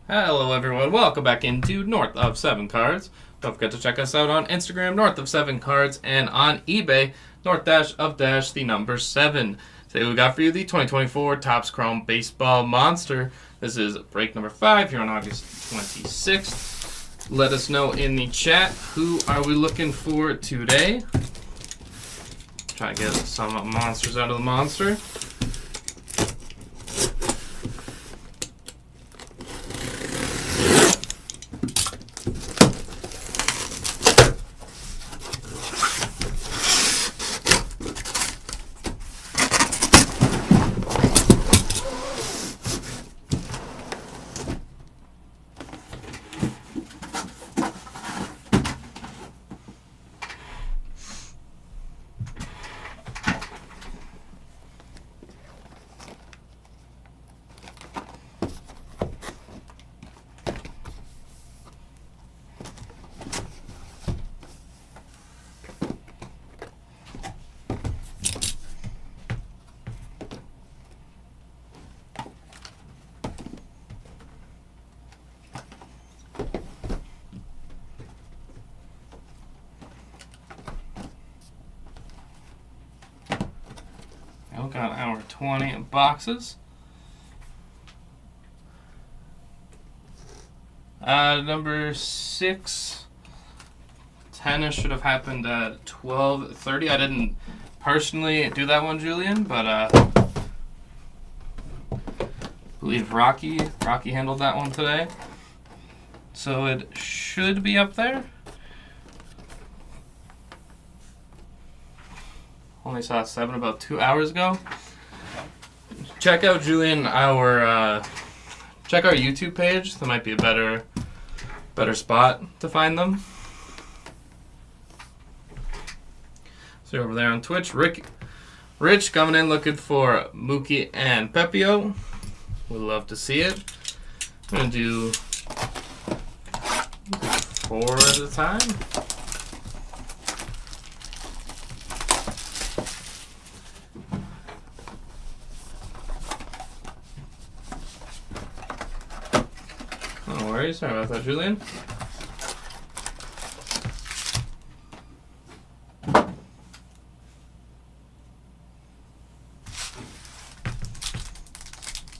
Hello everyone, welcome back into North of 7 Cards. Don't forget to check us out on Instagram, North of 7 Cards, and on eBay, the number 7. Today we got for you the 2024 Topps Chrome Baseball Monster. This is break number 5 here on August 26th. Let us know in the chat, who are we looking for today? Try to get some monsters out of the monster. We got our 20 boxes. Number 6, 10 should have happened at 12:30. I didn't personally do that one, Julian, but I believe Rocky handled that one today. So it should be up there. Only saw 7 about 2 hours ago. Check out Julian, check our YouTube page. That might be a better spot to find them. So over there on Twitch, Rich coming in looking for Mookie and Pepio. Would love to see it. I'm gonna do 4 at a time. No worries, sorry about that, Julian.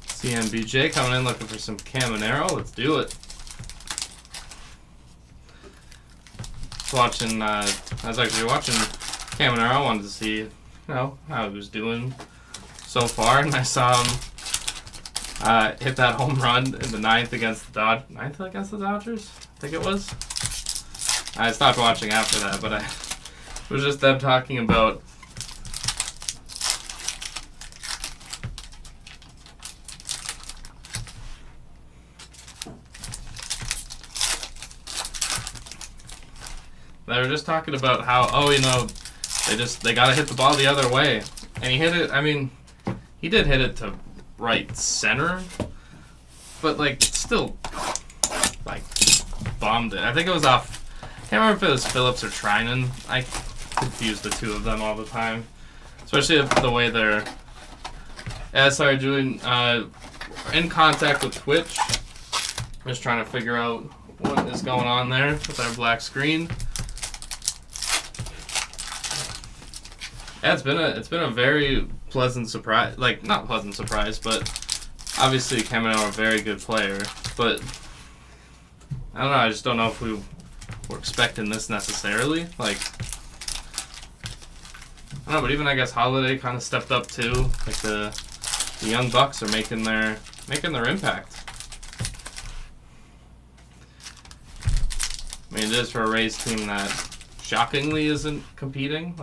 CMBJ coming in looking for some Caminero. Let's do it. I was actually watching Caminero. I wanted to see, how he was doing so far, and I saw him hit that home run in the 9th against the Dodgers, I think it was. I stopped watching after that, but it was just them talking about how they gotta hit the ball the other way, and he hit it. I mean, he did hit it to right center, but still bombed it. I think it was off. Can't remember if it was Phillips or Trinan. I confuse the two of them all the time, especially the way they're. Yeah, sorry, Julian. In contact with Twitch. I'm just trying to figure out what is going on there with our black screen. Yeah, it's been a very pleasant surprise. Not pleasant surprise, but obviously Caminero a very good player. But I don't know. I just don't know if we were expecting this necessarily. I don't know, but even I guess Holiday kind of stepped up too. The young Bucks are making their impact. I mean, it is for a Rays team that shockingly isn't competing.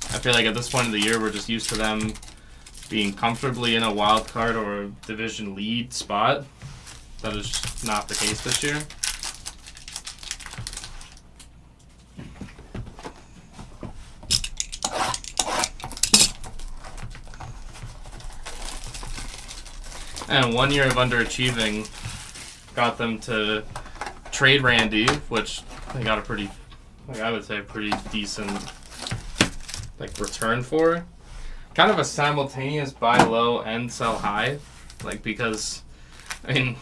I feel like at this point of the year, we're just used to them being comfortably in a wild card or a division lead spot. That is just not the case this year. And 1 year of underachieving got them to trade Randy, which they got a pretty, I would say, a pretty decent return for. Kind of a simultaneous buy low and sell high, because I mean,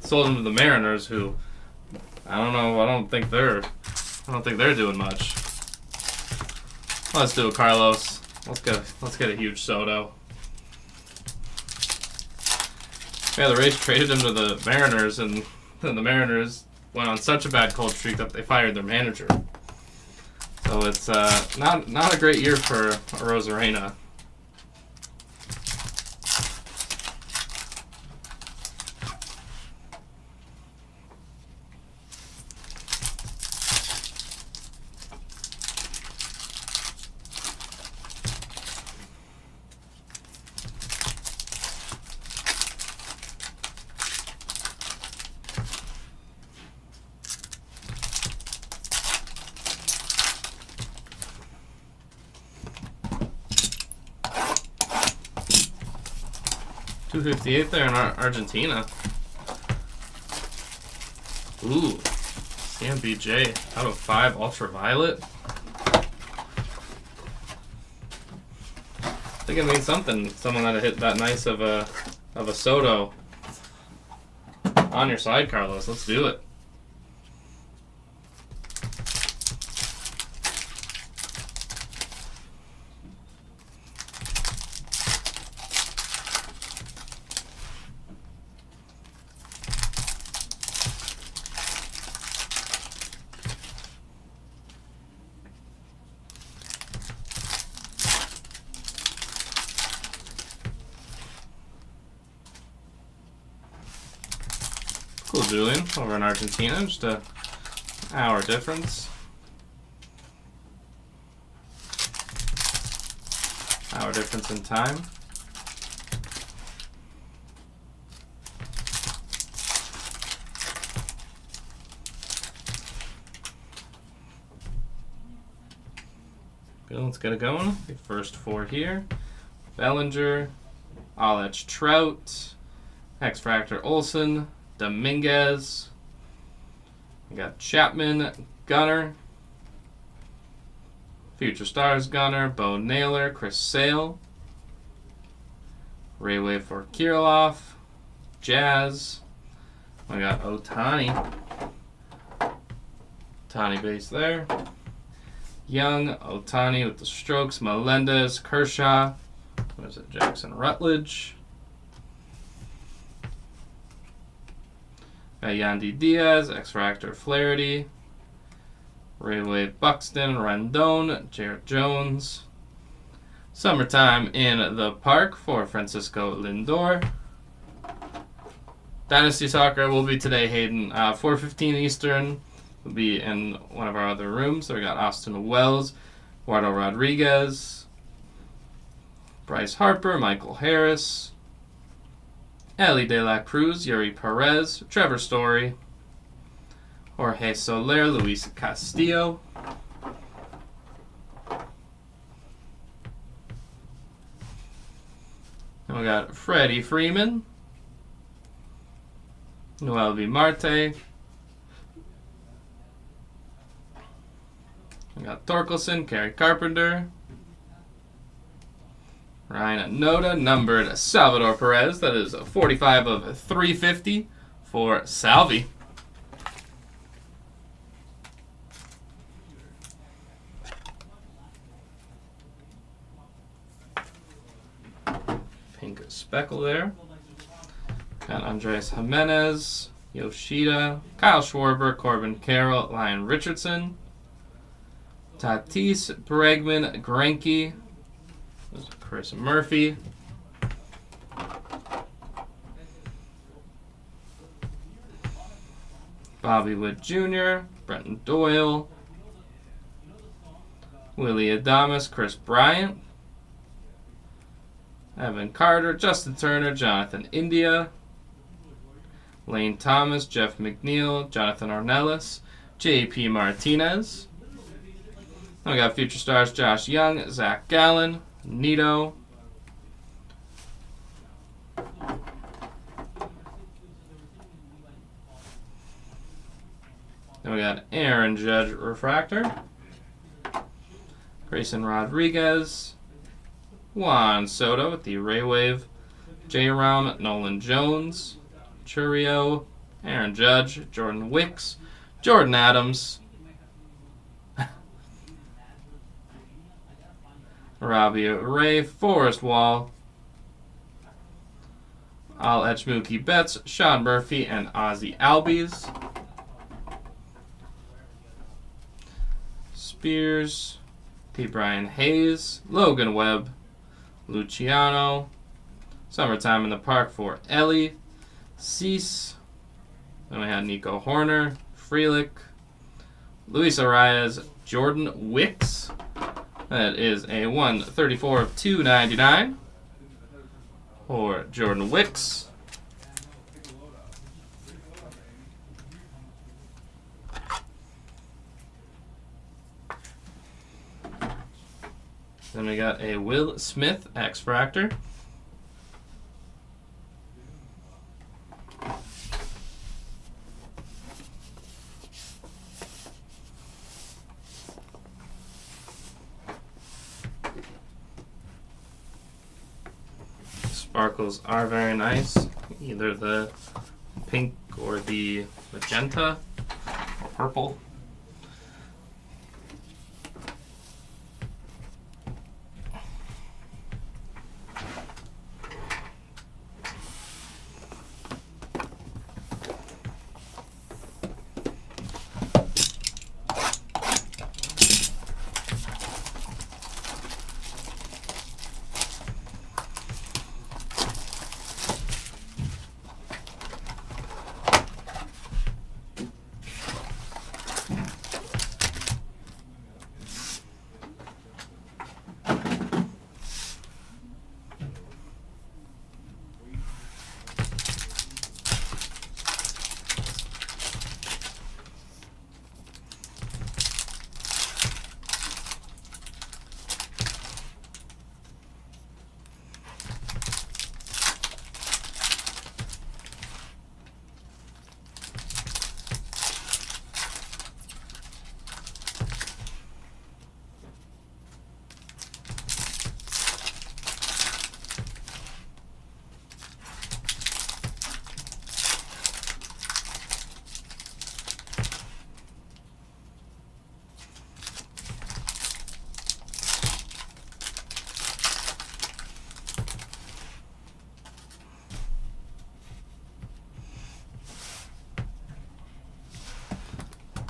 sold him to the Mariners, who I don't know. I don't think they're doing much. Let's do it, Carlos. Let's get a huge Soto. Yeah, the Rays traded him to the Mariners, and the Mariners went on such a bad cold streak that they fired their manager. So it's not a great year for Rosarena. .258 there in Argentina. Ooh, CMBJ out of 5 ultraviolet. I think it means something. Someone that hit that nice of a Soto on your side, Carlos. Let's do it. Cool, Julian, over in Argentina, just an hour difference. Hour difference in time. Good, let's get it going. The first 4 here. Bellinger, Alec Trout, X-Fractor Olsen, Dominguez. We got Chapman, Gunner, Future Stars Gunner, Bo Naylor, Chris Sale, Raywave for Kirilloff, Jazz. We got Ohtani. Ohtani base there. Young, Ohtani with the strokes, Melendez, Kershaw. What is it? Jackson Rutledge. Yandy Diaz, X-Fractor Flaherty, Raywave Buxton, Rendon, Jarrett Jones. Summertime in the Park for Francisco Lindor. Dynasty Soccer will be today, Hayden. 4:15 Eastern. Will be in one of our other rooms. So we got Austin Wells, Eduardo Rodriguez, Bryce Harper, Michael Harris, Ellie De La Cruz, Yuri Perez, Trevor Story, Jorge Soler, Luis Castillo. And we got Freddie Freeman, Noel V. Marte. We got Torkelson, Kerry Carpenter, Ryan Noda, numbered Salvador Perez. That is a 45 of 350 for Salvi. Pink speckle there. Got Andres Jimenez, Yoshida, Kyle Schwarber, Corbin Carroll, Ryan Richardson, Tatis, Bregman, Greinke, Chris Murphy, Bobby Witt Jr., Brenton Doyle, Willie Adames, Chris Bryant, Evan Carter, Justin Turner, Jonathan India, Lane Thomas, Jeff McNeil, Jonathan Ornelas, J.P. Martinez. We got Future Stars Josh Young, Zach Gallen, Nito, then we got Aaron Judge Refractor, Grayson Rodriguez, Juan Soto with the Raywave, J-Rom, Nolan Jones, Churio, Aaron Judge, Jordan Wicks, Jordan Adams, Robbie Ray, Forrest Wall, Al Mookie Betts, Sean Murphy, and Ozzie Albies. Spears, P. Brian Hayes, Logan Webb, Luciano, Summertime in the Park for Ellie, Cease. Then we had Nico Horner, Frelick, Luis Arias, Jordan Wicks. That is a 134 of 299 for Jordan Wicks. Then we got a Will Smith X-Fractor. Sparkles are very nice, either the pink or the magenta or purple.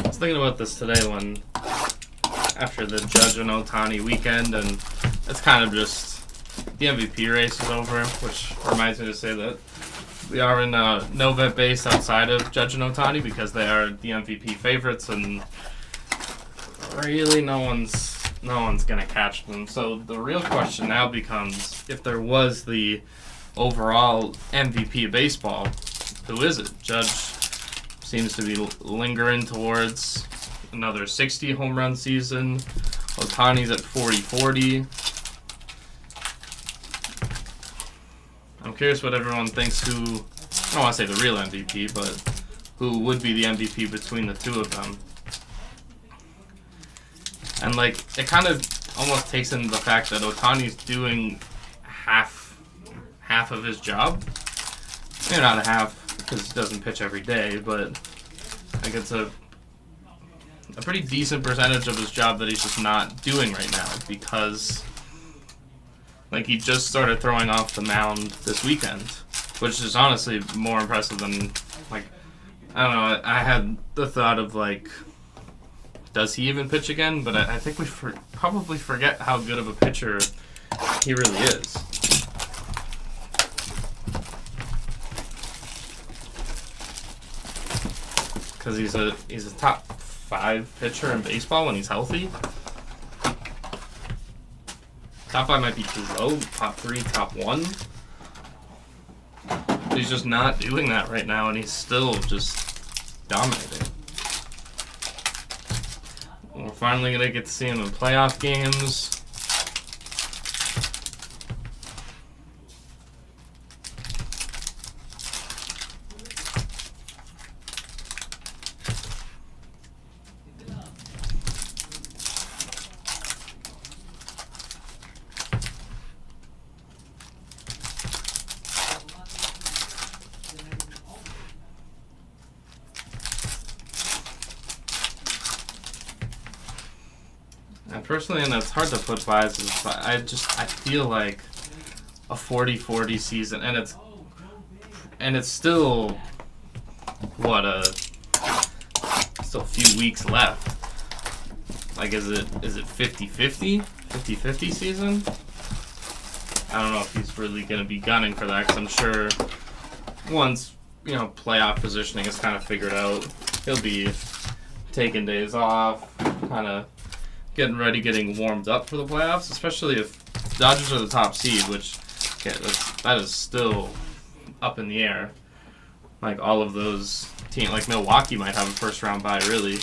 I was thinking about this today when, after the Judge and Ohtani weekend, and it's kind of just, the MVP race is over, which reminds me to say that we are in no vet base outside of Judge and Ohtani because they are the MVP favorites, and really no one's gonna catch them. So the real question now becomes, if there was the overall MVP of baseball, who is it? Judge seems to be lingering towards another 60 home run season. Ohtani's at 40-40. I'm curious what everyone thinks who, I don't want to say the real MVP, but who would be the MVP between the two of them. And like, it kind of almost takes in the fact that Ohtani's doing half of his job. Maybe not a half, because he doesn't pitch every day, but like it's a pretty decent percentage of his job that he's just not doing right now, because like he just started throwing off the mound this weekend, which is honestly more impressive than, like, I don't know, I had the thought of like, does he even pitch again? But I think we probably forget how good of a pitcher he really is. Because he's a top 5 pitcher in baseball when he's healthy. Top 5 might be too low. Top 3, top 1. But he's just not doing that right now, and he's still just dominating. We're finally going to get to see him in playoff games. personally, and it's hard to put biases, but I feel like a 40-40 season, and it's still still a few weeks left. Like, is it 50-50? 50-50 season? I don't know if he's really going to be gunning for that, because I'm sure once, playoff positioning is kind of figured out, he'll be taking days off, kind of getting ready, getting warmed up for the playoffs, especially if Dodgers are the top seed, which that is still up in the air. Like, all of those teams, like Milwaukee might have a first-round bye, really.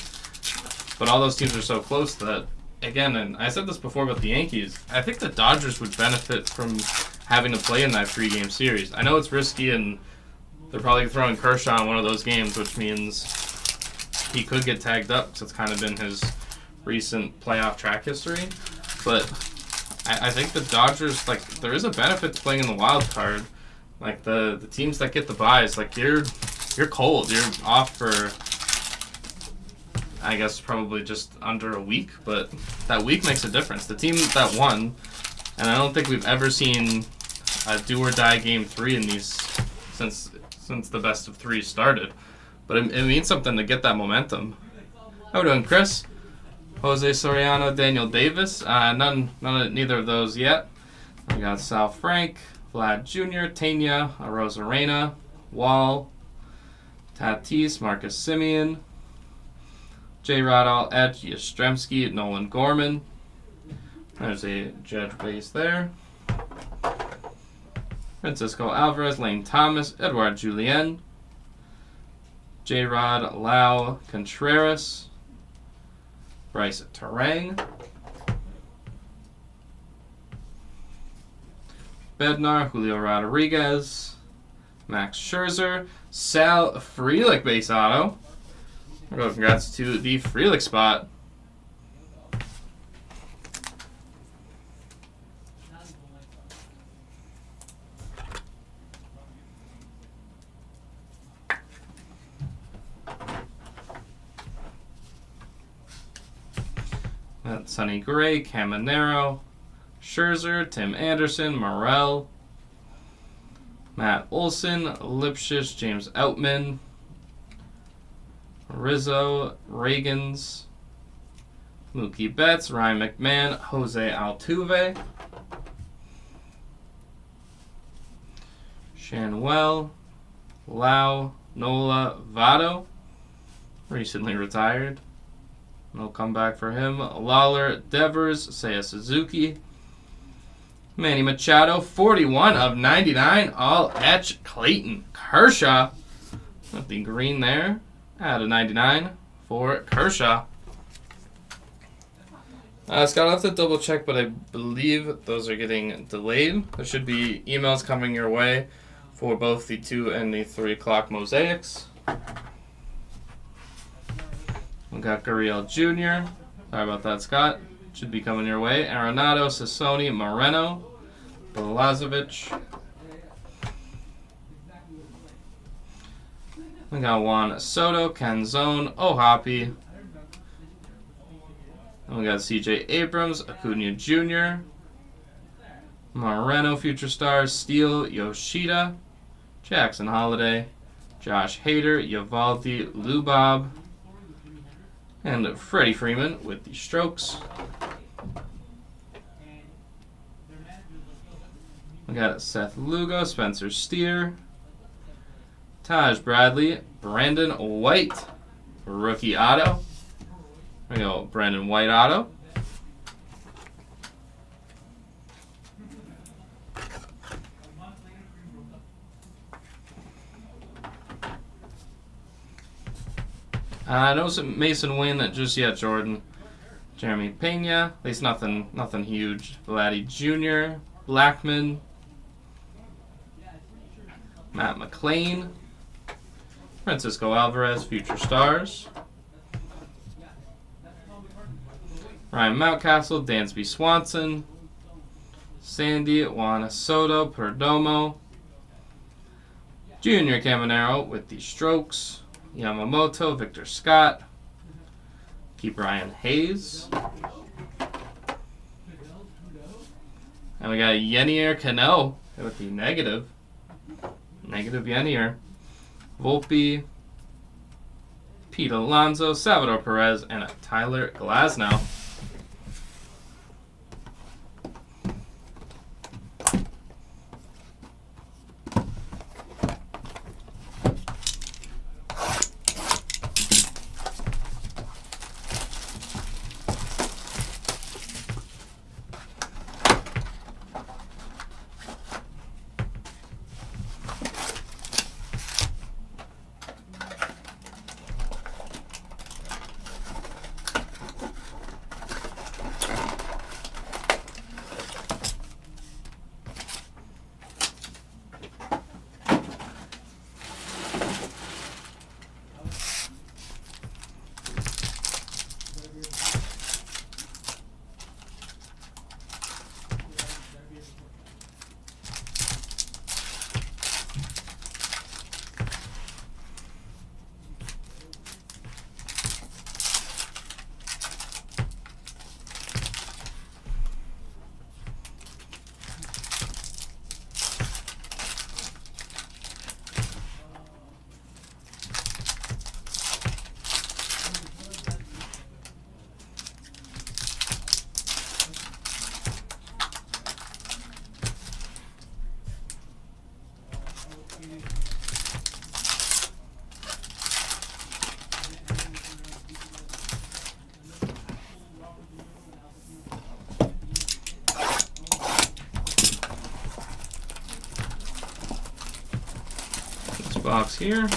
But all those teams are so close that, again, and I said this before about the Yankees, I think the Dodgers would benefit from having to play in that 3-game series. I know it's risky, and they're probably throwing Kershaw in one of those games, which means he could get tagged up, because it's kind of been his recent playoff track history. But I think the Dodgers, like, there is a benefit to playing in the wild card. Like, the teams that get the byes, like, you're cold. You're off for, I guess, probably just under a week, but that week makes a difference. The team that won, and I don't think we've ever seen a do-or-die Game 3 in these since the best of 3 started. But it means something to get that momentum. How we doing, Chris? Jose Soriano, Daniel Davis. Neither of those yet. We got Sal Frank, Vlad Jr., Tena, Arozarena, Wall, Tatis, Marcus Semien, J. Rod, Edge, Yastrzemski, Nolan Gorman. There's a Judge base there. Francisco Alvarez, Lane Thomas, Edouard Julien, J. Rod, Lau Contreras, Bryce Terang, Bednar, Julio Rodriguez, Max Scherzer, Sal Frelick base auto. Congrats to the Frelick spot. That's Sonny Gray, Caminero, Scherzer, Tim Anderson, Morel, Matt Olson, Lipschitz, James Outman, Rizzo, Reagans, Mookie Betts, Ryan McMahon, Jose Altuve, Shanwell, Lau, Nola, Votto, recently retired. No comeback for him. Lawler, Devers, Seiya Suzuki, Manny Machado, 41 of 99, all etch Clayton Kershaw. With the green there, out of 99 for Kershaw. Scott, I'll have to double check, but I believe those are getting delayed. There should be emails coming your way for both the 2 and the 3 o'clock mosaics. We got Gurriel Jr. Sorry about that, Scott. Should be coming your way. Arenado, Sassoni, Moreno, Balazovic. We got Juan Soto, Canzone, O'Hoppe. And we got CJ Abrams, Acuna Jr., Moreno, Future Stars, Steele, Yoshida, Jackson Holiday, Josh Hader, Eovaldi, Lubob, and Freddie Freeman with the strokes. We got Seth Lugo, Spencer Steer, Taj Bradley, Brandon White, rookie auto. There we go, Brandon White auto. No Mason Wynn just yet, Jordan. Jeremy Pena, at least nothing huge. Vladdy Jr., Blackman, Matt McLean, Francisco Alvarez, Future Stars, Ryan Mountcastle, Dansby Swanson, Sandy, Juan Soto, Perdomo, Junior Caminero with the strokes, Yamamoto, Victor Scott, keep Ryan Hayes, And we got Yennier Cano with the negative. Negative Yennier. Volpe, Pete Alonso, Salvador Perez, and Tyler Glasnow. Box here,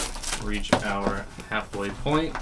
reach our halfway point.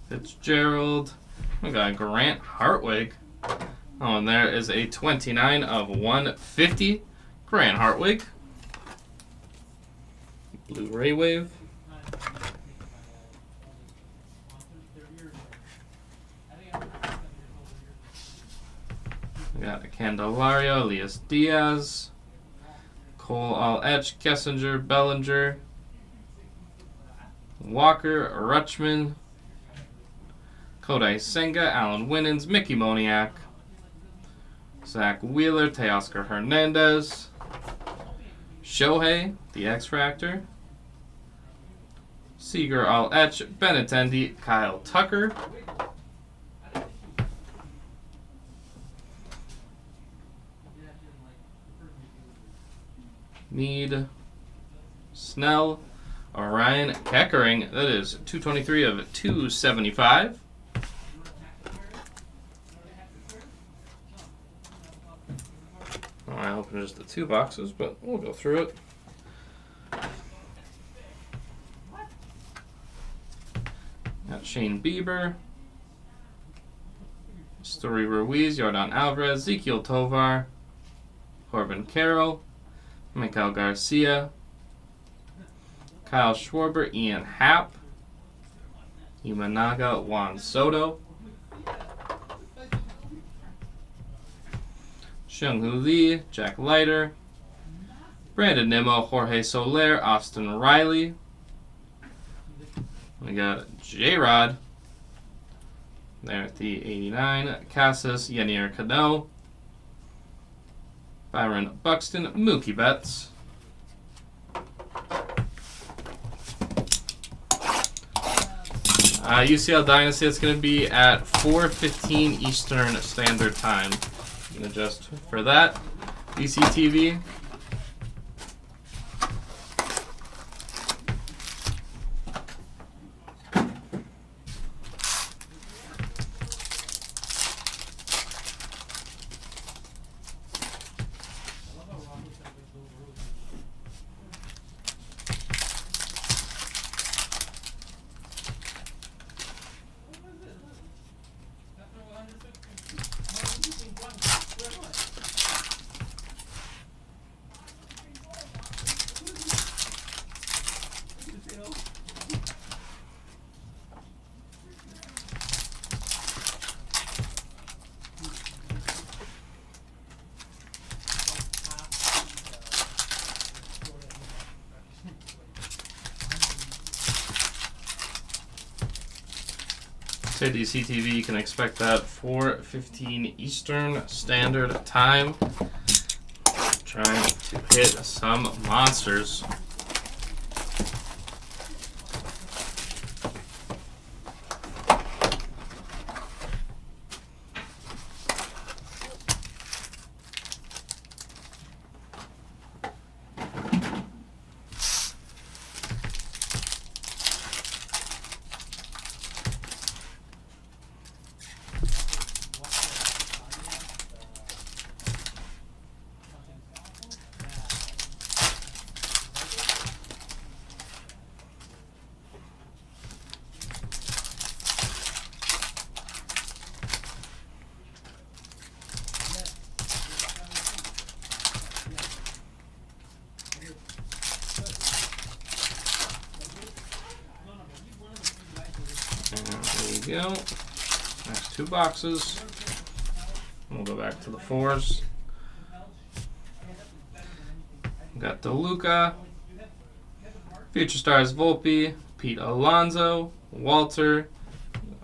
Fitzgerald. We got Grant Hartwig. Oh, and there is a 29 of 150. Grant Hartwig. Blu-ray wave. We got Candelario, Elias Diaz, Cole All-Etch, Kessinger, Bellinger, Walker, Rutschman, Kodai Senga, Alan Winans, Mickey Moniak, Zach Wheeler, Teoscar Hernandez, Shohei, the X-Factor, Seager All-Etch, Benintendi, Kyle Tucker, Mead, Snell, Orion Keckering. That is 223 of 275. I opened just the two boxes, but we'll go through it. Got Shane Bieber, Story Ruiz, Yordan Alvarez, Ezequiel Tovar, Corbin Carroll, Miguel Garcia, Kyle Schwarber, Ian Happ, Imanaga, Juan Soto, Seung-Hoo Lee, Jack Leiter, Brandon Nimmo, Jorge Soler, Austin Riley. We got J-Rod there at the 89, Casas, Yennier Cano, Byron Buxton, Mookie Betts, UCL Dynasty, it's going to be at 4:15 Eastern Standard Time. You can adjust for that. DCTV. Say DCTV, you can expect that 4:15 Eastern Standard Time. Trying to hit some monsters. There you go. Next 2 boxes. We'll go back to the 4s. We got DeLuca, Future Stars Volpe, Pete Alonso, Walter,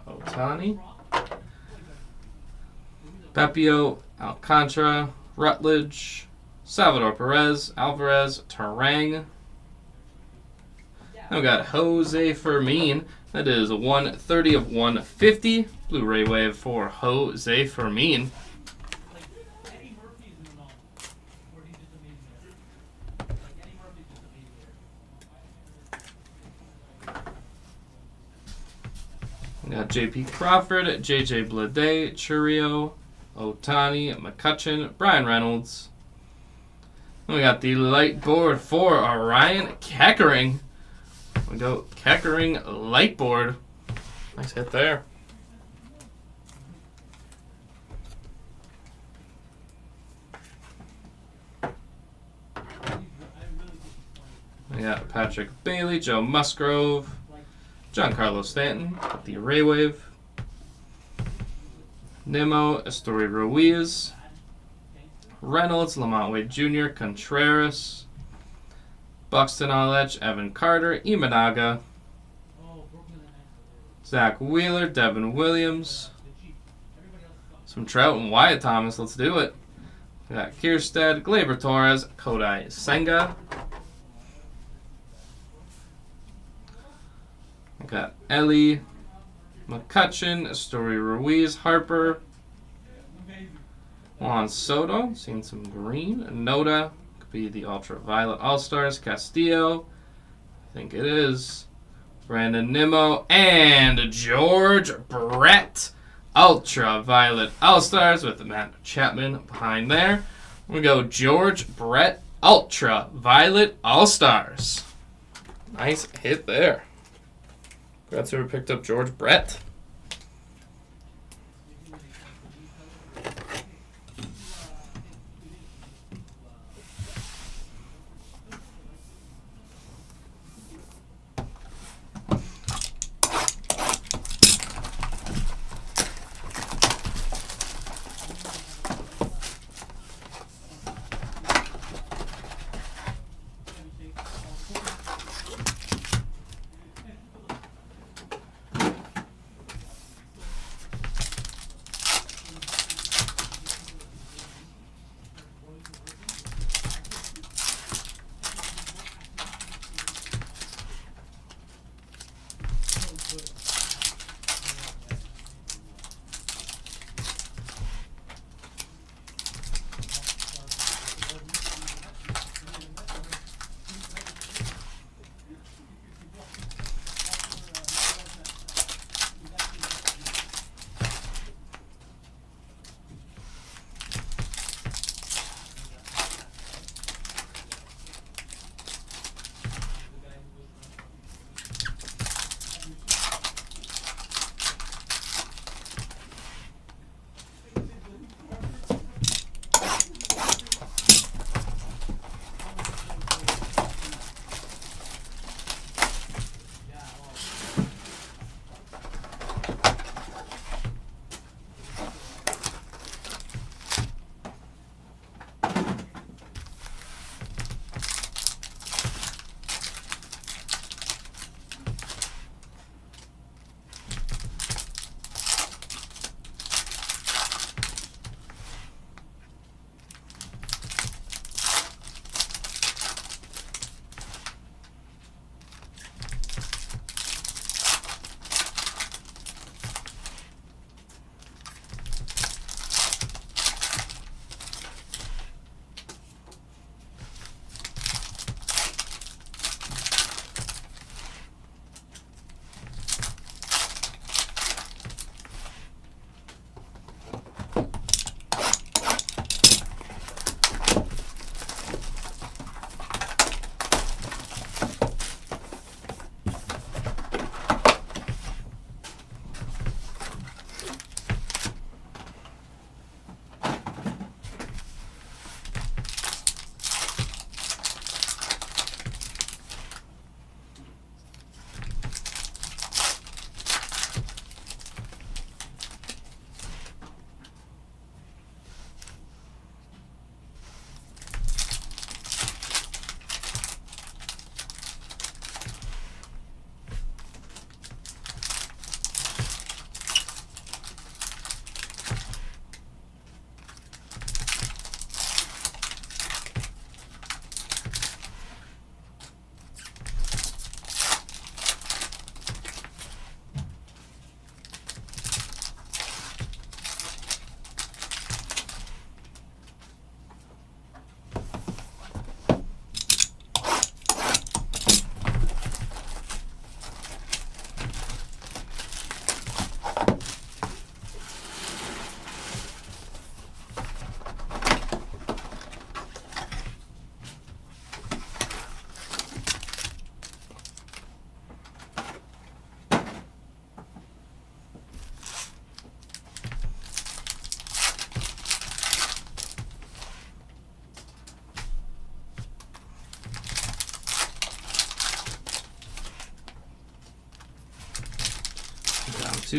Ohtani, Pepio, Alcantara, Rutledge, Salvador Perez, Alvarez, Terang. Then we got Jose Fermin. That is 130 of 150. Blu-ray wave for Jose Fermin. We got J.P. Crawford, J.J. Bleday, Churio, Ohtani, McCutchen, Brian Reynolds. Then we got the light board for Ryan Keckering. We go Keckering light board. Nice hit there. We got Patrick Bailey, Joe Musgrove, Giancarlo Stanton, the Ray Wave, Nimmo, Estoy Ruiz, Reynolds, Lamont Wade Jr., Contreras, Buxton Olich, Evan Carter, Imanaga, Zach Wheeler, Devin Williams, some Trout and Wyatt Thomas. Let's do it. We got Kierstead, Gleyber Torres, Kodai Senga. We got Ellie, McCutchen, Estoy Ruiz, Harper, Juan Soto, seen some green, Noda. Be the Ultraviolet All-Stars, Castillo, I think it is, Brandon Nimmo, and George Brett, Ultraviolet All-Stars with the Matt Chapman behind there. We go George Brett, Ultraviolet All-Stars. Nice hit there. Congrats whoever picked up George Brett.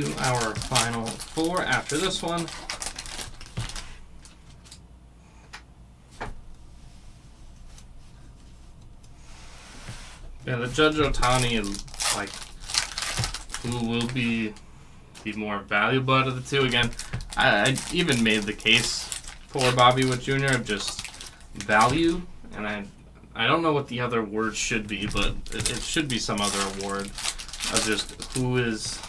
to our final 4 after this one. Yeah, the Judge Ohtani, like, who will be the more valuable out of the two? Again, I even made the case for Bobby Witt Jr. of just value, and I don't know what the other word should be, but it should be some other award of just who is.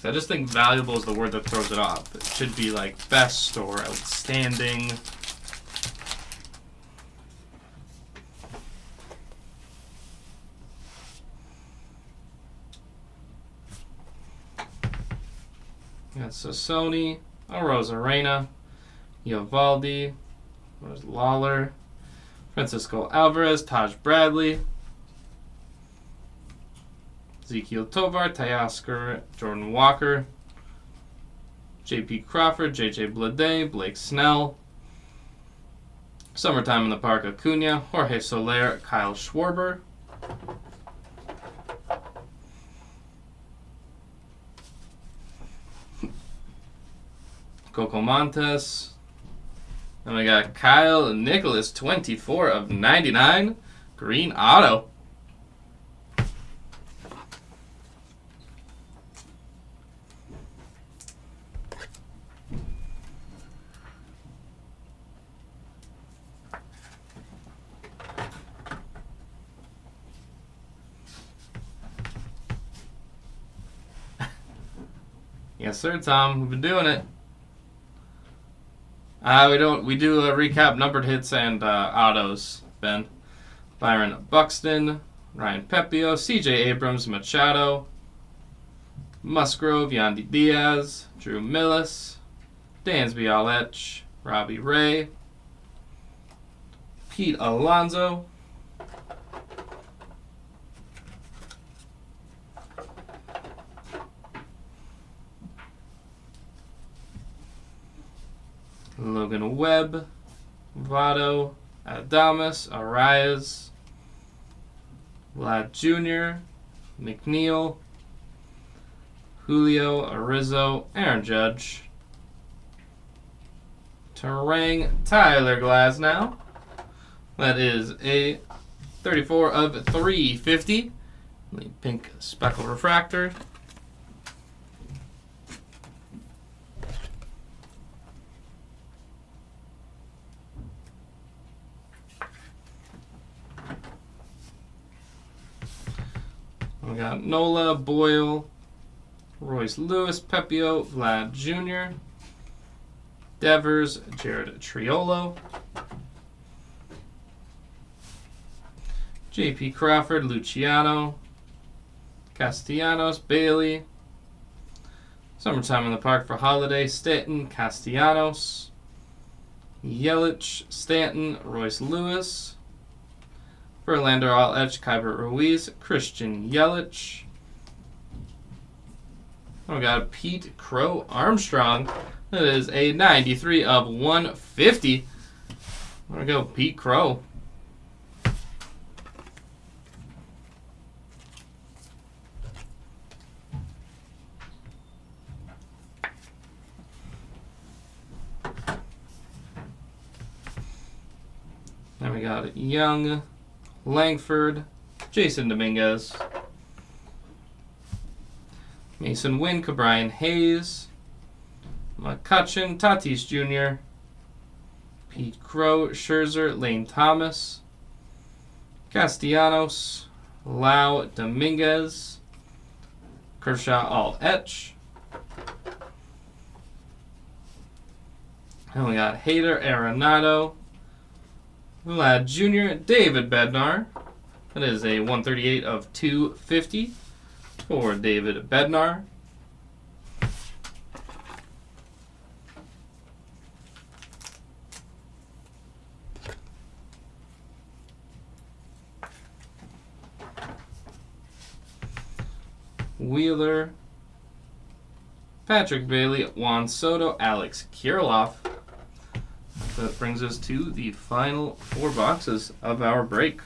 I just think valuable is the word that throws it off. It should be like best or outstanding. Yeah, so Sony, Arozarena, Eovaldi, there's Lawler, Francisco Alvarez, Taj Bradley, Ezekiel Tovar, Teoscar, Jordan Walker, J.P. Crawford, J.J. Bleday, Blake Snell, Summertime in the Park, Acuna, Jorge Soler, Kyle Schwarber, Coco Montes. And we got Kyle Nicholas, 24 of 99. Green auto. Yes, sir, Tom. We've been doing it. We do a recap numbered hits and autos, Ben. Byron Buxton, Ryan Pepio, CJ Abrams, Machado, Musgrove, Yandy Diaz, Drew Millis, Dansby Alech, Robbie Ray, Pete Alonso, Logan Webb, Votto, Adames, Arias, Vlad Jr., McNeil, Julio, Arizzo, Aaron Judge, Terang, Tyler Glasnow. That is a 34 of 350. The pink speckle refractor. We got Nola, Boyle, Royce Lewis, Pepio, Vlad Jr., Devers, Jared Triolo, J.P. Crawford, Luciano, Castellanos, Bailey, Summertime in the Park for Holiday, Stanton, Castellanos, Yelich, Stanton, Royce Lewis, Verlander, Alech, Kyber Ruiz, Christian Yelich. We got Pete Crow Armstrong. That is a 93 of 150. There we go, Pete Crow. Then we got Young, Langford, Jason Dominguez, Mason Wynn, Cabrian Hayes, McCutcheon, Tatis Jr., Pete Crow, Scherzer, Lane Thomas, Castellanos, Lau, Dominguez, Kershaw, Alech. And we got Hader, Arenado, Vlad Jr., David Bednar. That is a 138 of 250 for David Bednar. Wheeler, Patrick Bailey, Juan Soto, Alex Kirilloff. That brings us to the final 4 boxes of our break.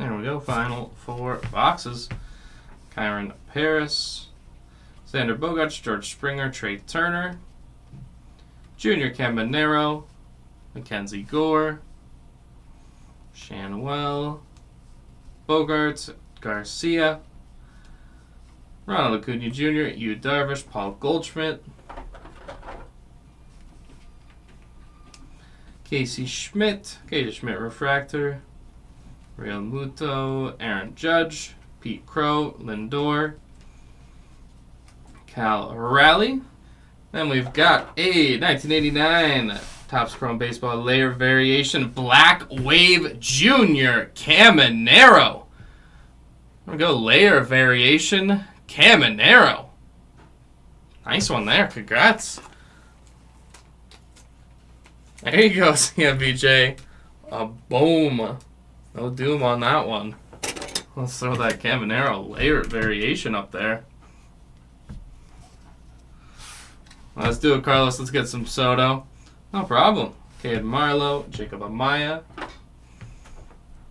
There we go. Final 4 boxes. Kyron Paris, Xander Bogaerts, George Springer, Trey Turner, Junior Caminero, Mackenzie Gore, Shanwell, Bogaerts, Garcia, Ronald Acuna Jr., Yu Darvish, Paul Goldschmidt, Casey Schmidt, Refractor, Real Muto, Aaron Judge, Pete Crow, Lindor, Cal Raleigh. Then we've got a 1989 Topps Chrome Baseball Layer Variation Black Wave Junior Caminero. There we go, Layer Variation Caminero. Nice one there. Congrats. There you go, CMBJ. A boom. No doom on that one. Let's throw that Caminero layer variation up there. Let's do it, Carlos. Let's get some Soto. No problem. Cade Marlowe, Jacob Amaya.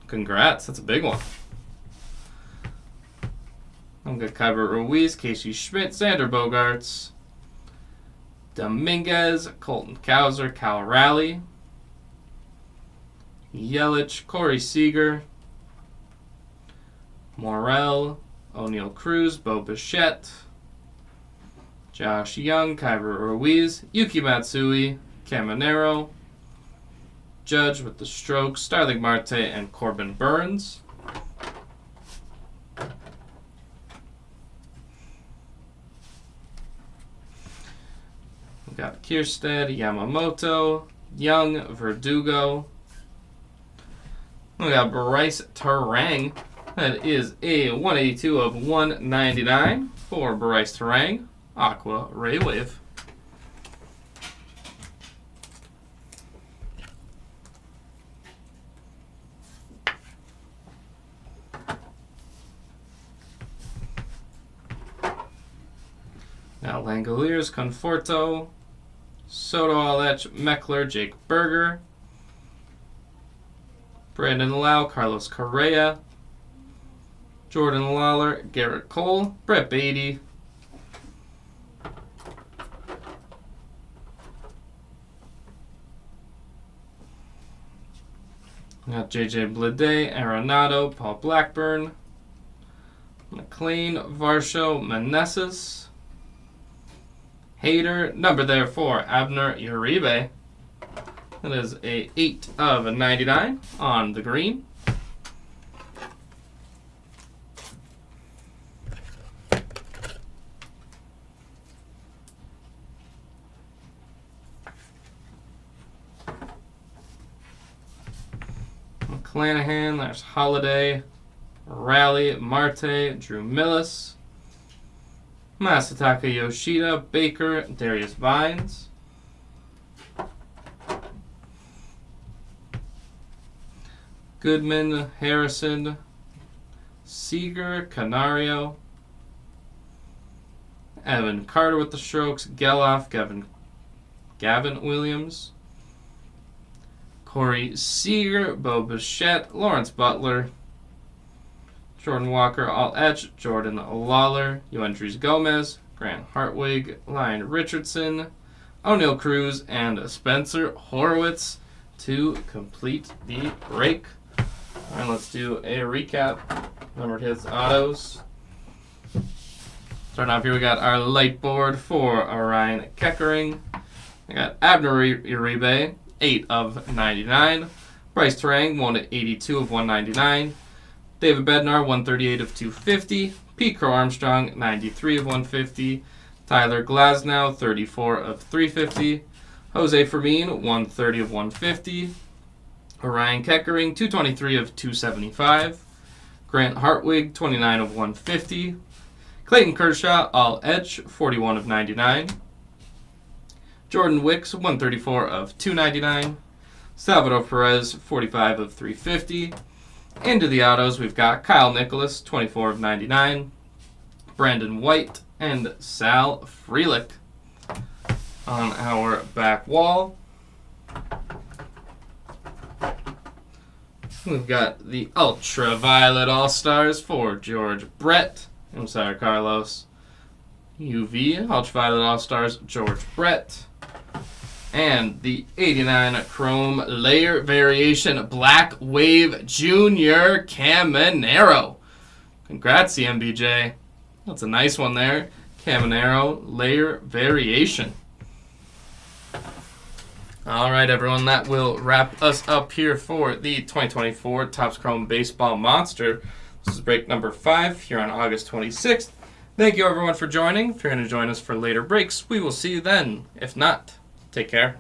Congrats. That's a big one. I'm good. Kyber Ruiz, Casey Schmidt, Xander Bogaerts, Dominguez, Colton Cowser, Cal Raleigh, Yelich, Corey Seager, Morel, O'Neal Cruz, Bo Bichette, Josh Young, Kyber Ruiz, Yuki Matsui, Caminero, Judge with the Strokes, Starling Marte, and Corbin Burns. We've got Kierstead, Yamamoto, Young, Verdugo. We got Bryce Terang. That is a 182 of 199 for Bryce Terang. Aqua Ray Wave. Now Langoliers, Conforto, Soto, Alech, Meckler, Jake Berger, Brandon Lau, Carlos Correa, Jordan Lawler, Garrett Cole, Brett Beatty, we got JJ Bleday, Arenado, Paul Blackburn, McLean, Varsho, Meneses, Hader, number there for Abner Uribe. That is a 8 of 99 on the green. McClanahan, there's Holiday, Raleigh, Marte, Drew Millis, Masataka Yoshida, Baker, Darius Vines, Goodman, Harrison, Seager, Canario, Evan Carter with the Strokes, Geloff, Gavin Williams, Corey Seager, Bo Bichette, Lawrence Butler, Jordan Walker, All Edge, Jordan Lawler, Yoendrys Gomez, Grant Hartwig, Ryan Richardson, O'Neal Cruz, and Spencer Horwitz to complete the break. All right, let's do a recap. Numbered hits, autos. Starting off here, we got our light board for Ryan Keckering. We got Abner Uribe, 8 of 99. Bryce Terang, 182 of 199. David Bednar, 138 of 250. Pete Crow Armstrong, 93 of 150. Tyler Glasnow, 34 of 350. Jose Fermin, 130 of 150. Ryan Keckering, 223 of 275. Grant Hartwig, 29 of 150. Clayton Kershaw, All Edge, 41 of 99. Jordan Wicks, 134 of 299. Salvador Perez, 45 of 350. Into the autos, we've got Kyle Nicholas, 24 of 99. Brandon White and Sal Frelick on our back wall. We've got the Ultraviolet All-Stars for George Brett. I'm sorry, Carlos. UV Ultraviolet All-Stars, George Brett. And the 89 Chrome Layer Variation Black Wave Junior Caminero. Congrats, CMBJ. That's a nice one there. Caminero Layer Variation. All right, everyone, that will wrap us up here for the 2024 Topps Chrome Baseball Monster. This is break number 5 here on August 26th. Thank you, everyone, for joining. If you're going to join us for later breaks, we will see you then. If not, take care.